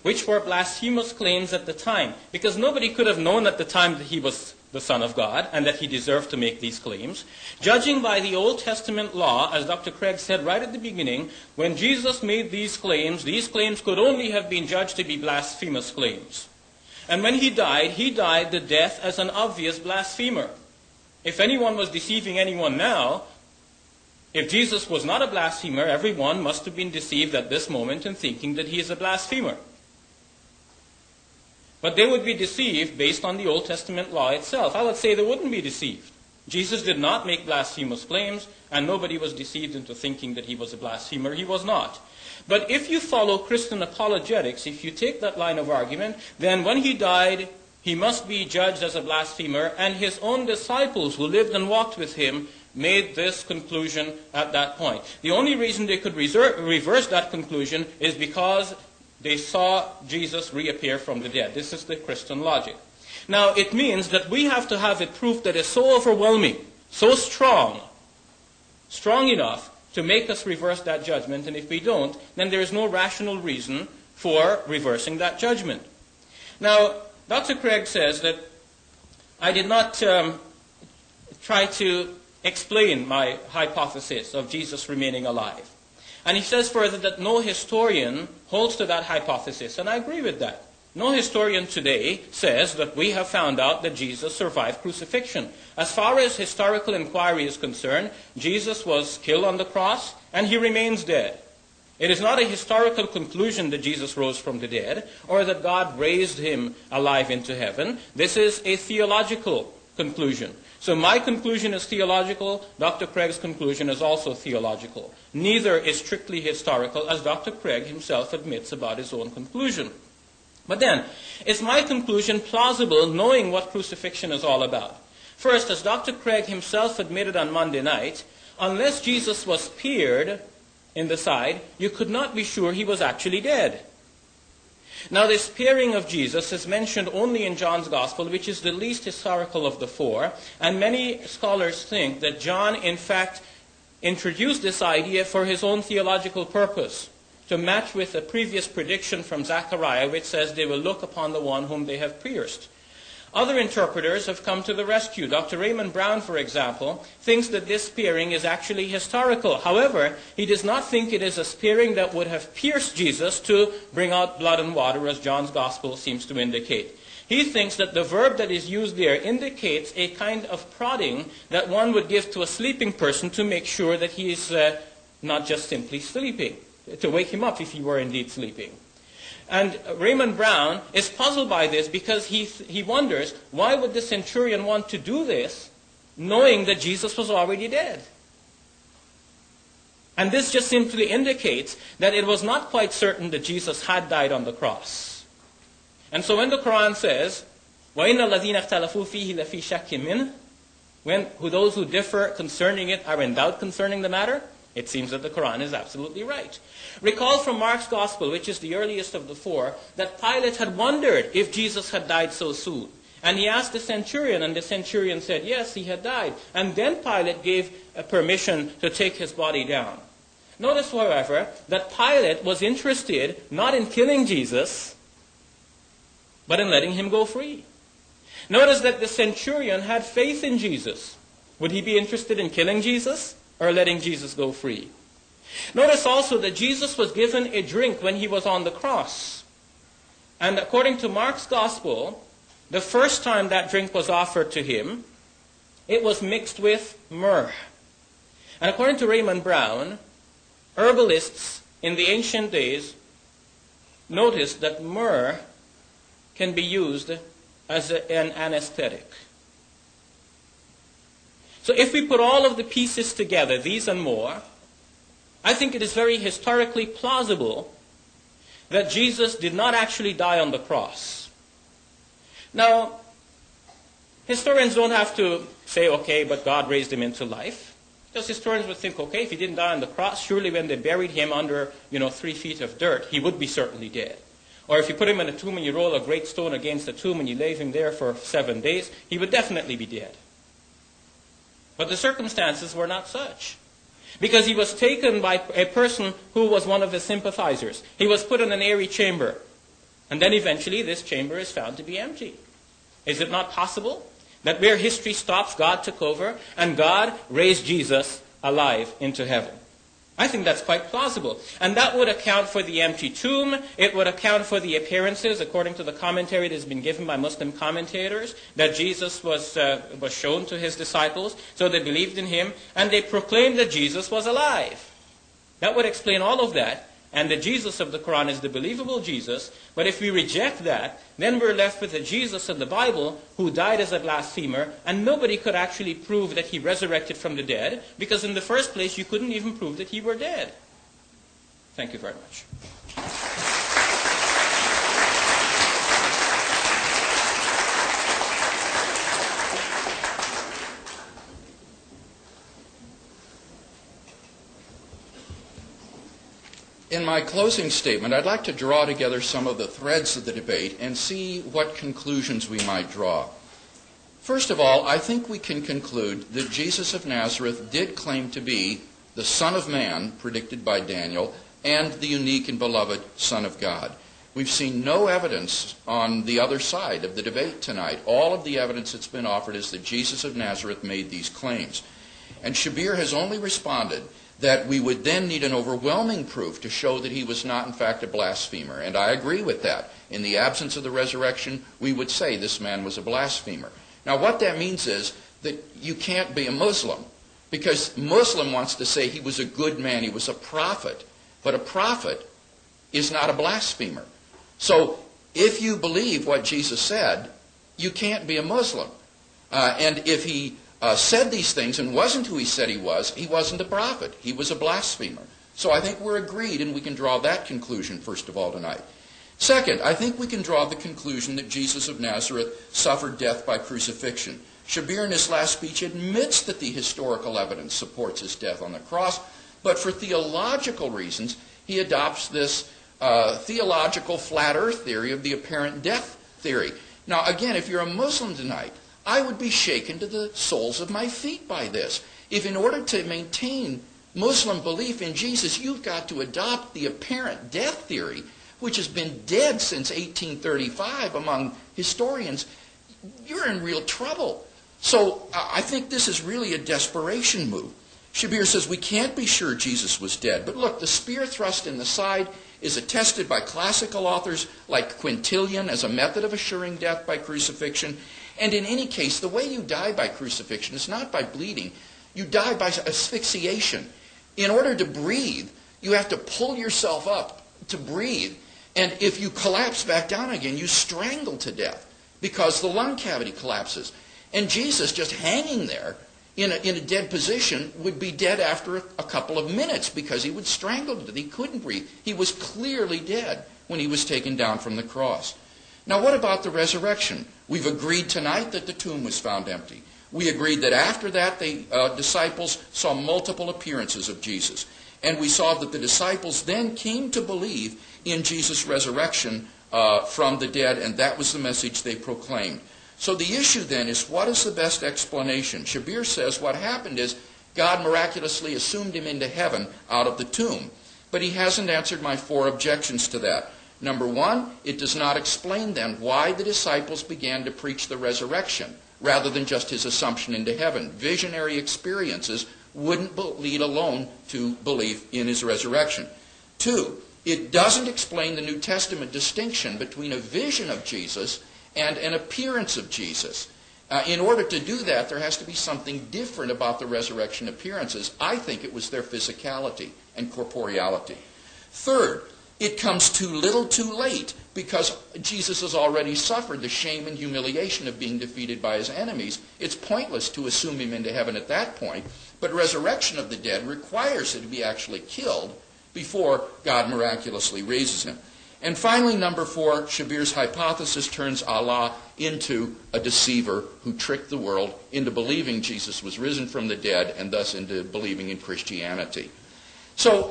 which were blasphemous claims at the time, because nobody could have known at the time that he was the Son of God and that he deserved to make these claims. Judging by the Old Testament law, as Dr. Craig said right at the beginning, when Jesus made these claims could only have been judged to be blasphemous claims. And when he died the death as an obvious blasphemer. If anyone was deceiving anyone now, if Jesus was not a blasphemer, everyone must have been deceived at this moment in thinking that he is a blasphemer. But they would be deceived based on the Old Testament law itself. I would say they wouldn't be deceived. Jesus did not make blasphemous claims, and nobody was deceived into thinking that he was a blasphemer. He was not. But if you follow Christian apologetics, if you take that line of argument, then when he died, he must be judged as a blasphemer, and his own disciples who lived and walked with him made this conclusion at that point. The only reason they could reverse that conclusion is because they saw Jesus reappear from the dead. This is the Christian logic. Now, it means that we have to have a proof that is so overwhelming, so strong enough to make us reverse that judgment. And if we don't, then there is no rational reason for reversing that judgment. Now, Dr. Craig says that I did not try to explain my hypothesis of Jesus remaining alive. And he says further that no historian holds to that hypothesis, and I agree with that. No historian today says that we have found out that Jesus survived crucifixion. As far as historical inquiry is concerned, Jesus was killed on the cross, and he remains dead. It is not a historical conclusion that Jesus rose from the dead, or that God raised him alive into heaven. This is a theological conclusion. So my conclusion is theological. Dr. Craig's conclusion is also theological. Neither is strictly historical, as Dr. Craig himself admits about his own conclusion. But then, is my conclusion plausible knowing what crucifixion is all about? First, as Dr. Craig himself admitted on Monday night, unless Jesus was pierced in the side, you could not be sure he was actually dead. Now, this piercing of Jesus is mentioned only in John's Gospel, which is the least historical of the four, and many scholars think that John, in fact, introduced this idea for his own theological purpose, to match with a previous prediction from Zechariah, which says they will look upon the one whom they have pierced. Other interpreters have come to the rescue. Dr. Raymond Brown, for example, thinks that this spearing is actually historical. However, he does not think it is a spearing that would have pierced Jesus to bring out blood and water, as John's Gospel seems to indicate. He thinks that the verb that is used there indicates a kind of prodding that one would give to a sleeping person to make sure that he is not just simply sleeping, to wake him up if he were indeed sleeping. And Raymond Brown is puzzled by this because he wonders, why would the centurion want to do this knowing that Jesus was already dead? And this just simply indicates that it was not quite certain that Jesus had died on the cross. And so when the Quran says, وَإِنَّ الَّذِينَ اخْتَلَفُوا فِيهِ لَفِي شَكٍّ مِّنْهُ, when those who differ concerning it are in doubt concerning the matter, it seems that the Quran is absolutely right. Recall from Mark's Gospel, which is the earliest of the four, that Pilate had wondered if Jesus had died so soon. And he asked the centurion, and the centurion said, yes, he had died. And then Pilate gave permission to take his body down. Notice, however, that Pilate was interested not in killing Jesus, but in letting him go free. Notice that the centurion had faith in Jesus. Would he be interested in killing Jesus or letting Jesus go free? Notice also that Jesus was given a drink when he was on the cross. And according to Mark's Gospel, the first time that drink was offered to him, it was mixed with myrrh. And according to Raymond Brown, herbalists in the ancient days noticed that myrrh can be used as an anesthetic. So if we put all of the pieces together, these and more, I think it is very historically plausible that Jesus did not actually die on the cross. Now, historians don't have to say, okay, but God raised him into life. Because historians would think, okay, if he didn't die on the cross, surely when they buried him under, 3 feet of dirt, he would be certainly dead. Or if you put him in a tomb and you roll a great stone against the tomb and you leave him there for 7 days, he would definitely be dead. But the circumstances were not such. Because he was taken by a person who was one of his sympathizers. He was put in an airy chamber. And then eventually this chamber is found to be empty. Is it not possible that where history stops, God took over and God raised Jesus alive into heaven? I think that's quite plausible. And that would account for the empty tomb. It would account for the appearances, according to the commentary that has been given by Muslim commentators, that Jesus was shown to his disciples, so they believed in him, and they proclaimed that Jesus was alive. That would explain all of that. And the Jesus of the Quran is the believable Jesus. But if we reject that, then we're left with a Jesus in the Bible who died as a blasphemer, and nobody could actually prove that he resurrected from the dead, because in the first place you couldn't even prove that he were dead. Thank you very much. In my closing statement, I'd like to draw together some of the threads of the debate and see what conclusions we might draw. First of all, I think we can conclude that Jesus of Nazareth did claim to be the Son of Man, predicted by Daniel, and the unique and beloved Son of God. We've seen no evidence on the other side of the debate tonight. All of the evidence that's been offered is that Jesus of Nazareth made these claims. And Shabir has only responded that we would then need an overwhelming proof to show that he was not in fact a blasphemer. And I agree with that. In the absence of the resurrection, we would say this man was a blasphemer. Now what that means is that you can't be a Muslim, because Muslim wants to say he was a good man, he was a prophet. But a prophet is not a blasphemer. So if you believe what Jesus said, you can't be a Muslim. And if he said these things and wasn't who he said he wasn't a prophet. He was a blasphemer. So I think we're agreed, and we can draw that conclusion, first of all, tonight. Second, I think we can draw the conclusion that Jesus of Nazareth suffered death by crucifixion. Shabir, in his last speech, admits that the historical evidence supports his death on the cross, but for theological reasons, he adopts this theological flat earth theory of the apparent death theory. Now, again, if you're a Muslim tonight, I would be shaken to the soles of my feet by this. If in order to maintain Muslim belief in Jesus, you've got to adopt the apparent death theory, which has been dead since 1835 among historians, you're in real trouble. So I think this is really a desperation move. Shabir says we can't be sure Jesus was dead. But look, the spear thrust in the side is attested by classical authors like Quintilian as a method of assuring death by crucifixion. And in any case, the way you die by crucifixion is not by bleeding. You die by asphyxiation. In order to breathe, you have to pull yourself up to breathe. And if you collapse back down again, you strangle to death because the lung cavity collapses. And Jesus, just hanging there in a dead position, would be dead after a couple of minutes because he would strangle to death. He couldn't breathe. He was clearly dead when he was taken down from the cross. Now, what about the resurrection? We've agreed tonight that the tomb was found empty. We agreed that after that, the disciples saw multiple appearances of Jesus. And we saw that the disciples then came to believe in Jesus' resurrection from the dead, and that was the message they proclaimed. So the issue then is, what is the best explanation? Shabir says what happened is God miraculously assumed him into heaven out of the tomb. But he hasn't answered my 4 objections to that. Number 1, it does not explain then why the disciples began to preach the resurrection rather than just his assumption into heaven. Visionary experiences wouldn't lead alone to belief in his resurrection. 2, it doesn't explain the New Testament distinction between a vision of Jesus and an appearance of Jesus. In order to do that, there has to be something different about the resurrection appearances. I think it was their physicality and corporeality. Third, it comes too little too late because Jesus has already suffered the shame and humiliation of being defeated by his enemies. It's pointless to assume him into heaven at that point, but resurrection of the dead requires him to be actually killed before God miraculously raises him. And finally, number 4, Shabir's hypothesis turns Allah into a deceiver who tricked the world into believing Jesus was risen from the dead and thus into believing in Christianity. So